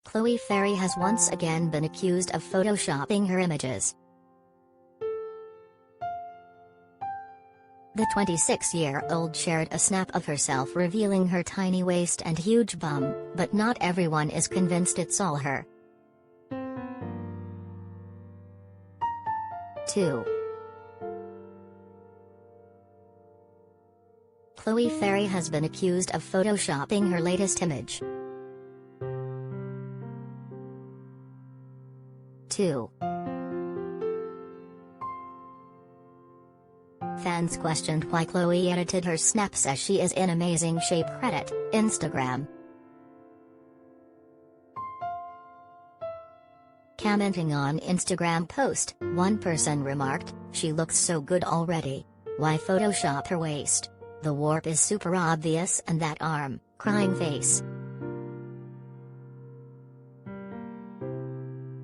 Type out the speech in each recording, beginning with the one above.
Chloe Ferry has once again been accused of photoshopping her images. The 26-year-old shared a snap of herself revealing her tiny waist and huge bum, but not everyone is convinced it's all her. 2. Chloe Ferry has been accused of photoshopping her latest image. 2. Fans questioned why Chloe edited her snaps as she is in amazing shape. Credit, Instagram. Commenting on Instagram post, one person remarked, "She looks so good already. Why Photoshop her waist? The warp is super obvious and that arm, crying face."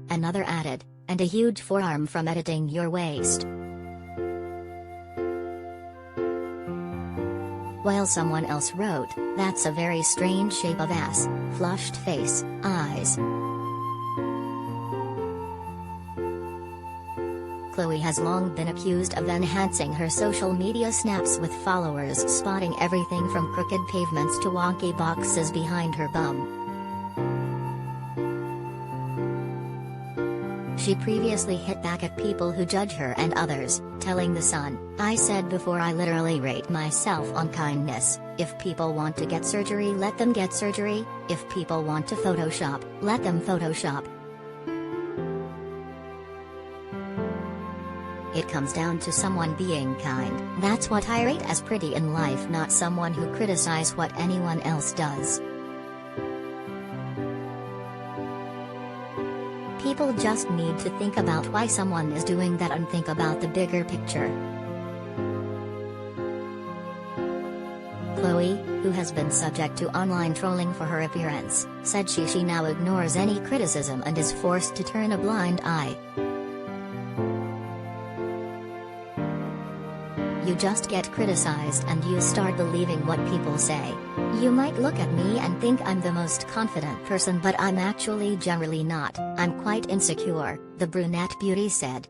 Another added, "And a huge forearm from editing your waist." While someone else wrote, "That's a very strange shape of ass, flushed face, eyes." Chloe has long been accused of enhancing her social media snaps with followers spotting everything from crooked pavements to wonky boxes behind her bum. She previously hit back at people who judge her and others, telling The Sun, "I said before I literally rate myself on kindness. If people want to get surgery, let them get surgery. If people want to Photoshop, let them Photoshop. It comes down to someone being kind. That's what I rate as pretty in life, not someone who criticize what anyone else does. People just need to think about why someone is doing that and think about the bigger picture." Chloe, who has been subject to online trolling for her appearance, said she now ignores any criticism and is forced to turn a blind eye. "You just get criticized and you start believing what people say. You might look at me and think I'm the most confident person, but I'm actually generally not. I'm quite insecure," the brunette beauty said.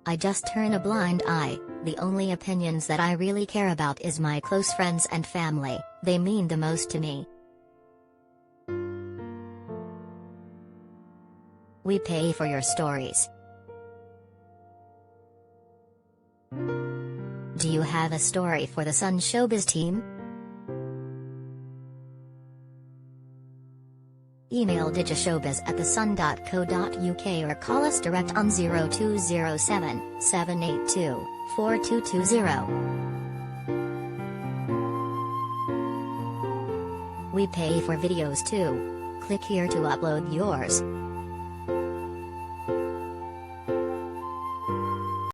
"I just turn a blind eye. The only opinions that I really care about is my close friends and family. They mean the most to me. We pay for your stories. Do you have a story for the Sun Showbiz team? Email digishowbiz@thesun.co.uk or call us direct on 0207 782 4220. We pay for videos too. Click here to upload yours.